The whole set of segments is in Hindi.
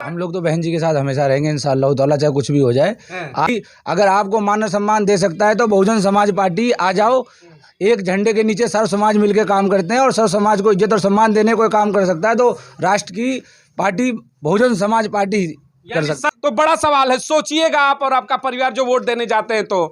हम लोग तो बहन जी के साथ हमेशा रहेंगे इंशाअल्लाह ताला, चाहे कुछ भी हो जाए। अगर आपको मान सम्मान दे सकता है तो बहुजन समाज पार्टी आ जाओ। एक झंडे के नीचे सर्व समाज मिलकर काम करते हैं और सर्व समाज को इज्जत और सम्मान देने को काम कर सकता है, तो राष्ट्र की पार्टी बहुजन समाज पार्टी कर सकता है। तो बड़ा सवाल है, सोचिएगा आप और आपका परिवार जो वोट देने जाते हैं तो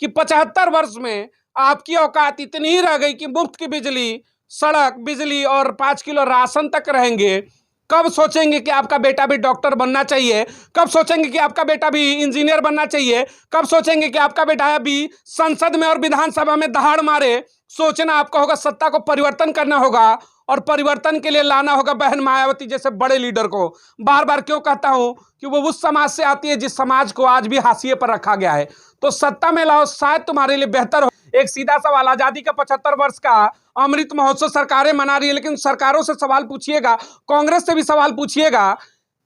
कि 75 वर्ष में आपकी औकात इतनी ही रह गई कि मुफ्त की बिजली, सड़क, बिजली और 5 किलो राशन तक रहेंगे। कब सोचेंगे कि आपका बेटा भी डॉक्टर बनना चाहिए? कब सोचेंगे कि आपका बेटा भी इंजीनियर बनना चाहिए? कब सोचेंगे कि आपका बेटा भी संसद में और विधानसभा में दहाड़ मारे? सोचना आपको होगा, सत्ता को परिवर्तन करना होगा और परिवर्तन के लिए लाना होगा बहन मायावती जैसे बड़े लीडर को। बार बार क्यों कहता हूं कि वो उस समाज से आती है जिस समाज को आज भी हाशिए पर रखा गया है। तो सत्ता में लाओ, शायद तुम्हारे लिए बेहतर हो। एक सीधा सवाल, आजादी का 75 वर्ष का अमृत महोत्सव सरकारें मना रही है, लेकिन सरकारों से सवाल पूछिएगा, कांग्रेस से भी सवाल पूछिएगा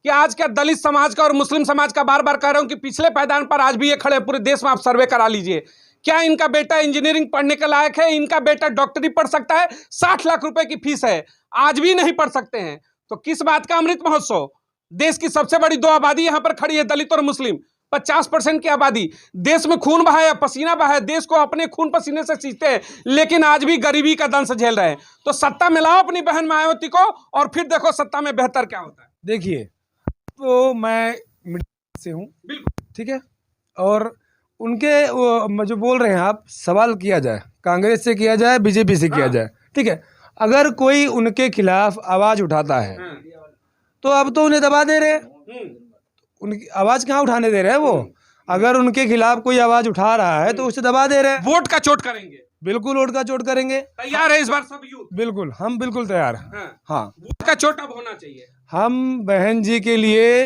कि आज क्या दलित समाज का और मुस्लिम समाज का, बार बार कह रहा हूं कि पिछले पायदान पर आज भी ये खड़े, पूरे देश में आप सर्वे करा लीजिए, क्या इनका बेटा इंजीनियरिंग पढ़ने के लायक है? इनका बेटा डॉक्टरी पढ़ सकता है? 60 लाख रुपए की फीस है, आज भी नहीं पढ़ सकते हैं। तो किस बात का अमृत महोत्सव? देश की सबसे बड़ी दो आबादी यहां पर खड़ी है, दलित और मुस्लिम। 50% की आबादी, देश में खून बहाया, पसीना बहाया, देश को अपने खून पसीने से सींचते हैं, लेकिन आज भी गरीबी का दंश झेल रहे हैं। तो सत्ता में लाओ अपनी बहन मायावती को और फिर देखो सत्ता में बेहतर क्या होता है। देखिए, तो मैं मिडिल से हूँ, ठीक है, और उनके जो बोल रहे हैं आप, सवाल किया जाए कांग्रेस से किया जाए, बीजेपी से किया जाए, ठीक है। अगर कोई उनके खिलाफ आवाज उठाता है तो अब तो उन्हें दबा दे रहे हैं, उनकी आवाज कहाँ उठाने दे रहे हैं वो। अगर उनके खिलाफ कोई आवाज उठा रहा है तो उसे दबा दे रहे हैं। वोट का चोट करेंगे, बिल्कुल वोट का चोट करेंगे। तैयार है इस बार सब यूथ? बिल्कुल, हम बिल्कुल तैयार हैं। हाँ, वोट का चोट अब होना चाहिए। हम बहन जी के लिए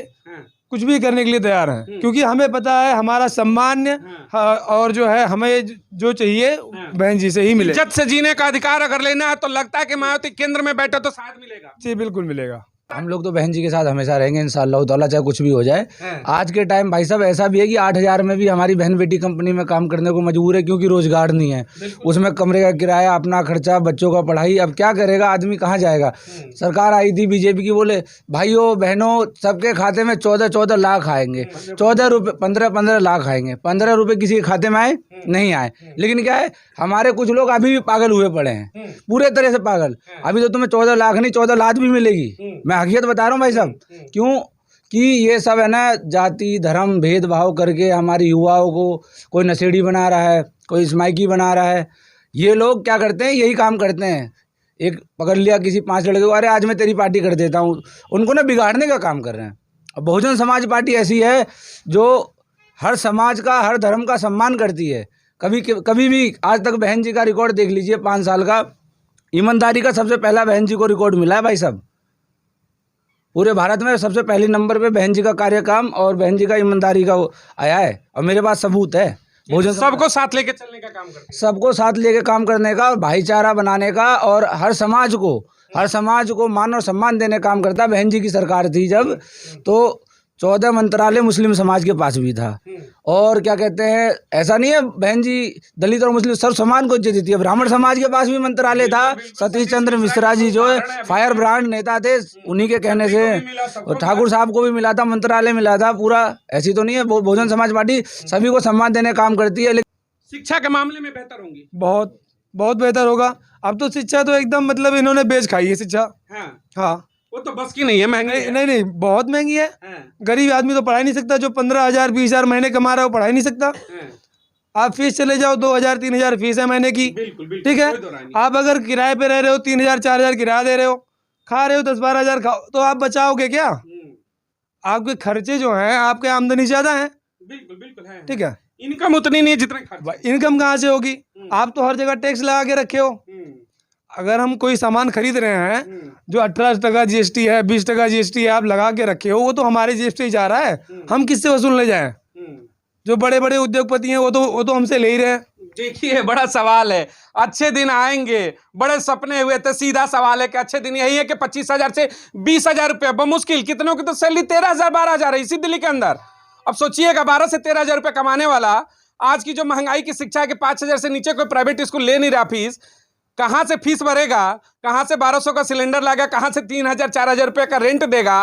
कुछ भी करने के लिए तैयार हैं, क्योंकि हमें पता है हमारा सम्मान और जो है हमें जो चाहिए बहन जी से ही मिलेगा। इज्जत से जीने का अधिकार अगर लेना है तो लगता है कि मायावती केंद्र में बैठे तो शायद मिलेगा। जी बिल्कुल मिलेगा। हम लोग तो बहन जी के साथ हमेशा रहेंगे इंशाअल्लाह ताला, चाहे कुछ भी हो जाए। आज के टाइम भाई साहब ऐसा भी है कि 8,000 में भी हमारी बहन बेटी कंपनी में काम करने को मजबूर है, क्योंकि रोजगार नहीं है, उसमें कमरे का किराया, अपना खर्चा, बच्चों का पढ़ाई, अब क्या करेगा आदमी, कहाँ जाएगा। सरकार आई थी बीजेपी की, बोले भाइयों बहनों सबके खाते में 14-14 लाख आएंगे, 14 रुपये 15-15 लाख आएंगे, 15 रुपये किसी के खाते में आए नहीं आए। लेकिन क्या है, हमारे कुछ लोग अभी भी पागल हुए पड़े हैं, पूरे तरह से पागल। अभी तो तुम्हें 14 लाख नहीं 14 लाख भी मिलेगी, मैं हकीकत बता रहा हूँ भाई साहब। क्यों कि ये सब है ना, जाति धर्म भेदभाव करके हमारे युवाओं को कोई नशेड़ी बना रहा है, कोई स्माइकी बना रहा है। ये लोग क्या करते हैं, यही काम करते हैं। एक पकड़ लिया किसी 5 लड़के को, अरे आज मैं तेरी पार्टी कर देता हूँ, उनको ना बिगाड़ने का काम कर रहे हैं। और बहुजन समाज पार्टी ऐसी है जो हर समाज का, हर धर्म का सम्मान करती है। कभी भी आज तक बहन जी का रिकॉर्ड देख लीजिए, 5 साल का ईमानदारी का सबसे पहला बहन जी को रिकॉर्ड मिला है भाई साहब। पूरे भारत में सबसे पहले नंबर पे बहन जी का कार्यक्रम और बहन जी का ईमानदारी का आया है, और मेरे पास सबूत है। सबको साथ लेके चलने का काम करते हैं, सबको साथ लेके काम करने का, भाईचारा बनाने का, और हर समाज को मान और सम्मान देने का काम करता है। बहन जी की सरकार थी जब, तो 14 मंत्रालय मुस्लिम समाज के पास भी था। और क्या कहते हैं, ऐसा नहीं है, बहन जी दलित और मुस्लिम सर्व समाज को इज्जत देती है। ब्राह्मण समाज के पास भी मंत्रालय था। सतीश चंद्र मिश्रा जी जो है फायर ब्रांड नेता थे, उन्हीं के कहने से, और ठाकुर साहब को भी मिला था, मंत्रालय मिला था पूरा। ऐसी तो नहीं है, बहुजन समाज पार्टी सभी को सम्मान देने का काम करती है। लेकिन शिक्षा के मामले में बेहतर होंगी, बहुत बहुत बेहतर होगा। अब तो शिक्षा तो एकदम मतलब इन्होंने बेच खाई है शिक्षा। हाँ, वो तो बस की नहीं है, महंगी नहीं बहुत महंगी है। गरीब आदमी तो पढ़ा ही नहीं सकता, जो 15,000 20,000 महीने कमा रहा है वो पढ़ा ही नहीं सकता। आप फीस चले जाओ, 2,000 3,000 फीस है महीने की, ठीक है। आप अगर किराए पे रह रहे हो, 3,000 4,000 किराया दे रहे हो, खा रहे हो 10-12 हज़ार खाओ, तो आप बचाओगे क्या? आपके खर्चे जो हैं आपके आमदनी ज्यादा है, ठीक है। इनकम उतनी नहीं है जितना खर्च। इनकम कहाँ से होगी? आप तो हर जगह टैक्स लगा के रखे हो। अगर हम कोई सामान खरीद रहे हैं जो 18% GST है, 20% GST है, आप लगा के रखे हो, वो तो हमारे जेब से ही जा रहा है। हम किससे वसूलने जाएं? जो बड़े बड़े उद्योगपति हैं वो तो हमसे ले ही रहे हैं। देखिए, बड़ा सवाल है, अच्छे दिन आएंगे, बड़े सपने हुए थे। सीधा सवाल है कि अच्छे दिन यही है कि 25,000 से 20,000 रुपये बमुश्किल, कितनों की तो सैलरी 13,000 12,000 है इसी दिल्ली के अंदर। अब सोचिएगा, 12 से 13,000 रुपये कमाने वाला, आज की जो महंगाई की शिक्षा है कि 5,000 से नीचे कोई प्राइवेट स्कूल ले नहीं रहा फीस, कहाँ से फीस भरेगा, कहाँ से 1,200 का सिलेंडर लाएगा, कहाँ से 3,000 4,000 रुपये का रेंट देगा।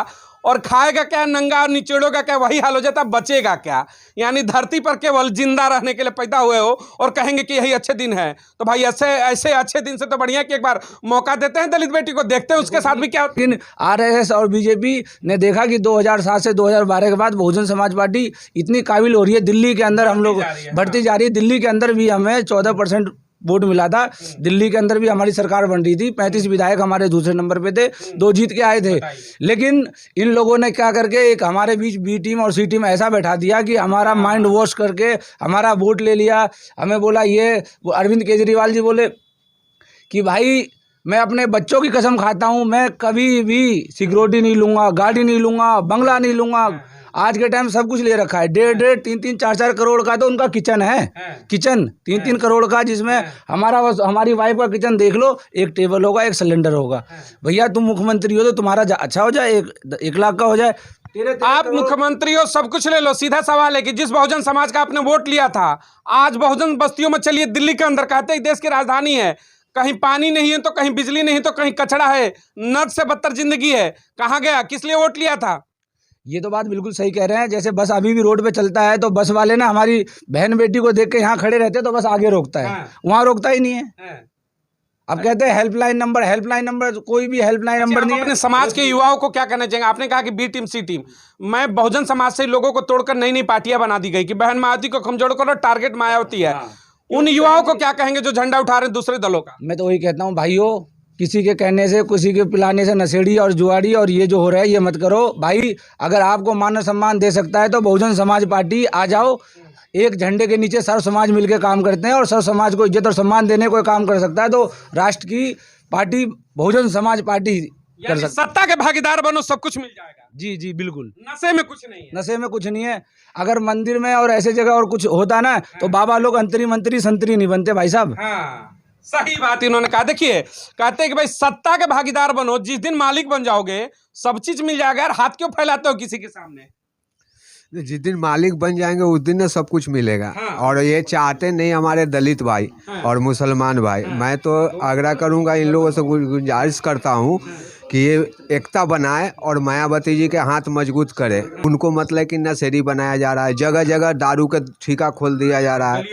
और खाएगा क्या नंगा और निचोड़ेगा क्या, वही हाल हो जाता, बचेगा क्या। यानी धरती पर केवल जिंदा रहने के लिए पैदा हुए हो और कहेंगे कि यही अच्छे दिन है। तो भाई ऐसे अच्छे दिन से तो बढ़िया कि एक बार मौका देते हैं दलित बेटी को, देखते हैं उसके साथ भी क्या। लेकिन आरएसएस और बीजेपी ने देखा कि 2007 से 2012 के बाद बहुजन समाज पार्टी इतनी काबिल हो रही है, दिल्ली के अंदर हम लोग बढ़ती जा रही है। दिल्ली के अंदर भी हमें 14% वोट मिला था। दिल्ली के अंदर भी हमारी सरकार बन रही थी, 35 विधायक हमारे दूसरे नंबर पे थे, 2 जीत के आए थे। लेकिन इन लोगों ने क्या करके एक हमारे बीच बी टीम और सी टीम ऐसा बैठा दिया कि हमारा माइंड वॉश करके हमारा वोट ले लिया। हमें बोला वो अरविंद केजरीवाल जी बोले कि भाई मैं अपने बच्चों की कसम खाता हूँ, मैं कभी भी सिक्योरिटी नहीं लूँगा, गाड़ी नहीं लूँगा, बंगला नहीं लूँगा। आज के टाइम सब कुछ ले रखा है, 1.5, 3, 4 करोड़ का तो उनका किचन है, किचन 3 करोड़ का, जिसमें हमारी वाइफ का किचन देख लो, एक टेबल होगा, एक सिलेंडर होगा। भैया तुम मुख्यमंत्री हो तो तुम्हारा अच्छा हो जाए, 1 लाख का हो जाए। आप मुख्यमंत्री हो, सब कुछ ले लो। सीधा सवाल है कि जिस बहुजन समाज का आपने वोट लिया था, आज बहुजन बस्तियों में चलिए, दिल्ली के अंदर, कहते हैं देश की राजधानी है, कहीं पानी नहीं है तो कहीं बिजली नहीं तो कहीं कचरा है, नर्क से बदतर जिंदगी है। कहाँ गया, किस लिए वोट लिया था? ये तो बात बिल्कुल सही कह रहे हैं। जैसे बस अभी भी रोड पे चलता है तो बस वाले ना हमारी बहन बेटी को देख के यहाँ खड़े रहते हैं तो बस आगे रोकता है, वहाँ रोकता ही नहीं है। अब कहते हैं हेल्पलाइन नंबर, कोई भी हेल्पलाइन नंबर नहीं है। अपने समाज के युवाओं को क्या कहना चाहेंगे? आपने कहा कि बी टीम सी टीम, मैं बहुजन समाज से लोगों को तोड़कर नई नई पार्टियां बना दी गई कि बहन मायावती को कमजोर करो, टारगेट मायावती है। उन युवाओं को क्या कहेंगे जो झंडा उठा रहे हैं दूसरे दलों का? मैं तो वही कहता हूँ भाइयों, किसी के कहने से, किसी के पिलाने से नशेड़ी और जुआड़ी और ये जो हो रहा है ये मत करो भाई। अगर आपको मान सम्मान दे सकता है तो बहुजन समाज पार्टी आ जाओ। एक झंडे के नीचे सर्व समाज मिलकर काम करते हैं और सर्व समाज को इज्जत और सम्मान देने को काम कर सकता है तो राष्ट्र की पार्टी बहुजन समाज पार्टी कर सकती है। सत्ता के भागीदार बनो, सब कुछ मिल जाएगा। जी जी बिल्कुल, नशे में कुछ नहीं है, नशे में कुछ नहीं है। अगर मंदिर में और ऐसे जगह और कुछ होता ना तो बाबा लोग अंतरी मंत्री संतरी नहीं बनते भाई साहब। हाँ, सही बात इन्होंने कहा। देखिए, कहते हैं कि भाई सत्ता के भागीदार बनो, जिस दिन मालिक बन जाओगे सब चीज मिल जाएगा। यार हाथ क्यों फैलाते हो किसी के सामने? जिस दिन मालिक बन जाएंगे उस दिन सब कुछ मिलेगा। हाँ। और ये चाहते नहीं हमारे दलित भाई और मुसलमान भाई। मैं तो आग्रह करूंगा, इन लोगों से गुजारिश करता हूं कि ये एकता बनाए और मायावती जी के हाथ मजबूत करे। उनको मतलब कि नशेड़ी बनाया जा रहा है, जगह जगह दारू का ठेका खोल दिया जा रहा है,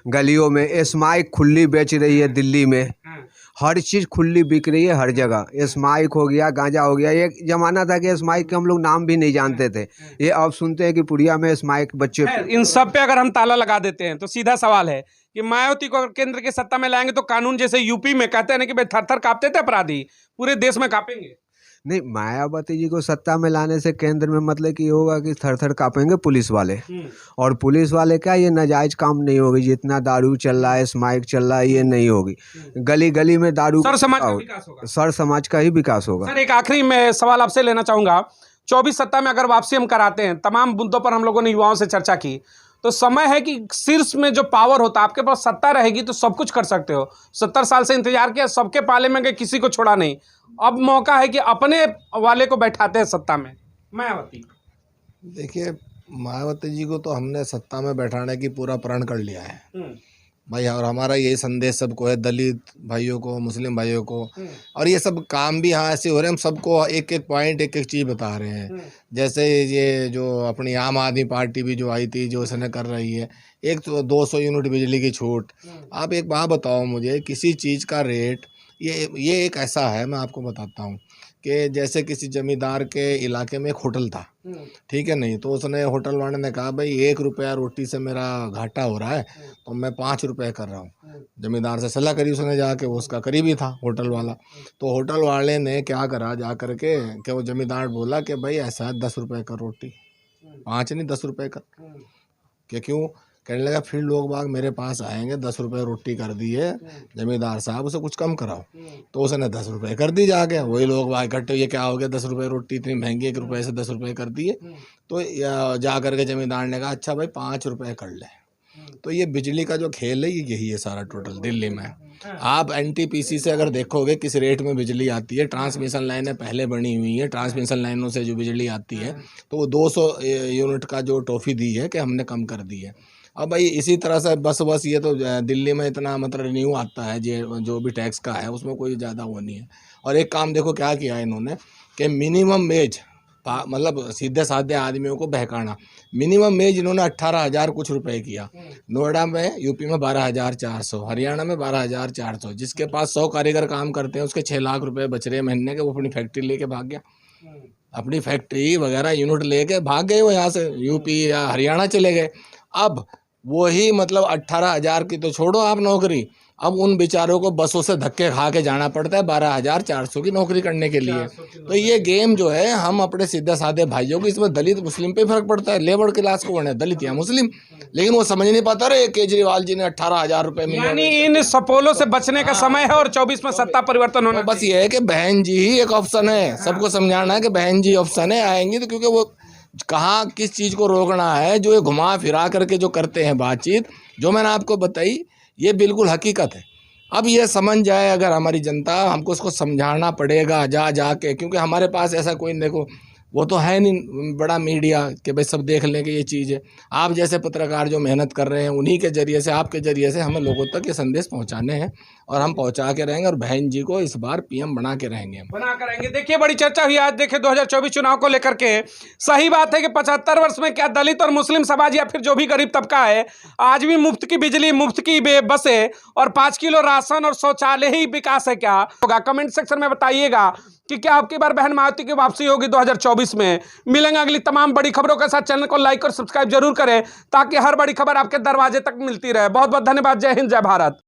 गलियों में स्माइक खुली बेच रही है। दिल्ली में हर चीज़ खुली बिक रही है, हर जगह स्माइक हो गया, गांजा हो गया। एक जमाना था कि स्माइक के हम लोग नाम भी नहीं जानते थे, ये अब सुनते हैं कि पुड़िया में स्माइक बच्चे। इन सब पे अगर हम ताला लगा देते हैं तो सीधा सवाल है कि मायावती को केंद्र की सत्ता में लाएंगे तो कानून जैसे यूपी में कहते हैं ना कि भाई थर थर कांपते थे अपराधी, पूरे देश में कांपेंगे। नहीं, मायावती जी को सत्ता में लाने से केंद्र में मतलब कि होगा कि थर थर कांपेंगे पुलिस वाले। और पुलिस वाले क्या, ये नाजायज काम नहीं होगी। जितना दारू चल रहा है, स्माइक चल रहा है, ये नहीं होगी। गली गली में दारू, सर समाज का विकास होगा, सर समाज का ही विकास होगा। सर एक आखिरी में सवाल आपसे लेना चाहूंगा। 24 सत्ता में अगर वापसी हम कराते हैं, तमाम मुद्दों पर हम लोगों ने युवाओं से चर्चा की, तो समय है कि शीर्ष में जो पावर होता है, आपके पास सत्ता रहेगी तो सब कुछ कर सकते हो। 70 साल से इंतजार किया, सबके पाले में गए, किसी को छोड़ा नहीं। अब मौका है कि अपने वाले को बैठाते हैं सत्ता में। मायावती, देखिए, मायावती जी को तो हमने सत्ता में बैठाने की पूरा प्रण कर लिया है भाई। और हमारा यही संदेश सबको है, दलित भाइयों को, मुस्लिम भाइयों को। और ये सब काम भी हाँ ऐसे हो रहे हैं, हम सबको एक एक पॉइंट, एक एक चीज़ बता रहे हैं। जैसे ये जो अपनी आम आदमी पार्टी भी जो आई थी, जो इसने कर रही है, एक तो 200 यूनिट बिजली की छूट। आप एक बात बताओ मुझे, किसी चीज़ का रेट, ये एक ऐसा है, मैं आपको बताता हूँ कि जैसे किसी जमींदार के इलाके में एक होटल था, ठीक है, नहीं तो उसने, होटल वाले ने कहा भाई 1 रुपया रोटी से मेरा घाटा हो रहा है तो मैं 5 रुपये कर रहा हूँ। जमींदार से सलाह करी उसने जाके, वो उसका करीबी था होटल वाला। तो होटल वाले ने क्या करा, जा कर के कि वो जमींदार बोला कि भाई ऐसा है 10 रुपये कर रोटी, 5 नहीं 10 रुपये कर। कि क्यों? कहने लगा फिर लोग बाग मेरे पास आएंगे, 10 रुपये रोटी कर दी है जमींदार साहब, उसे कुछ कम कराओ। तो उसने 10 रुपये कर दी जाके। वही लोग बाग इकट्ठे, ये क्या हो गया, 10 रुपये रोटी इतनी महंगी, 1 रुपये से 10 रुपये कर दिए। तो जा कर के जमींदार ने कहा अच्छा भाई 5 रुपये कर ले। तो ये बिजली का जो खेल है ये यही है सारा टोटल दिल्ली में। आप एनटीपीसी से अगर देखोगे किस रेट में बिजली आती है, ट्रांसमिशन लाइनें पहले बनी हुई हैं, ट्रांसमिशन लाइनों से जो बिजली आती है तो वो 200 यूनिट का जो टॉफ़ी दी है कि हमने कम कर दी है। अब भाई इसी तरह से बस ये तो दिल्ली में इतना मतलब रिन्यू आता है जो भी टैक्स का है, उसमें कोई ज़्यादा वो नहीं है। और एक काम देखो क्या किया इन्होंने कि मिनिमम वेज मतलब सीधे साधे आदमियों को बहकाना। मिनिमम में जिन्होंने 18,000 कुछ रुपए किया, नोएडा में, यूपी में 12,400, हरियाणा में 12,400, जिसके पास 100 कारीगर काम करते हैं उसके 6 लाख रुपए बच रहे महीने के, वो अपनी फैक्ट्री लेके भाग गया, अपनी फैक्ट्री वगैरह यूनिट लेके भाग गए वो यहाँ से, यूपी या हरियाणा चले गए। अब वही मतलब 18,000 की तो छोड़ो आप नौकरी, अब उन बेचारों को बसों से धक्के खा के जाना पड़ता है 12,400 की नौकरी करने के लिए। तो ये गेम जो है हम अपने सीधे साधे भाइयों को, इसमें दलित मुस्लिम पे फर्क पड़ता है, लेबर क्लास को वरना दलित या मुस्लिम, लेकिन वो समझ नहीं पाता रहे केजरीवाल जी ने 18,000 रुपए में, यानी इन सपोलों से बचने का समय है और 24 में सत्ता परिवर्तन होना। बस ये है कि बहन जी ही एक ऑप्शन है, सबको समझाना है कि बहन जी ऑप्शन है, आएंगी तो, क्योंकि वो कहाँ किस चीज़ को रोकना है, जो ये घुमा फिरा करके जो करते हैं बातचीत, जो मैंने आपको बताई, ये बिल्कुल हकीकत है। अब ये समझ जाए अगर हमारी जनता, हमको उसको समझाना पड़ेगा जा के, क्योंकि हमारे पास ऐसा कोई, देखो वो तो है नहीं बड़ा मीडिया कि भाई सब देख लें कि ये चीज़ है। आप जैसे पत्रकार जो मेहनत कर रहे हैं, उन्हीं के जरिए से, आपके जरिए से हमें लोगों तक ये संदेश पहुंचाने हैं, और हम पहुंचा के रहेंगे, और बहन जी को इस बार पीएम बना के रहेंगे। देखिए बड़ी चर्चा हुई आज, देखिए 2024 चुनाव को लेकर के। सही बात है कि 75 वर्ष में क्या दलित और मुस्लिम समाज या फिर जो भी गरीब तबका है, आज भी मुफ्त की बिजली, मुफ्त की बसें और 5 किलो राशन और शौचालय ही विकास है क्या? होगा कमेंट सेक्शन में बताइएगा कि क्या आपकी बार बहन मायावती की वापसी होगी 2024 में। मिलेंगे अगली तमाम बड़ी खबरों के साथ। चैनल को लाइक और सब्सक्राइब जरूर करें ताकि हर बड़ी खबर आपके दरवाजे तक मिलती रहे। बहुत बहुत धन्यवाद। जय हिंद, जय भारत।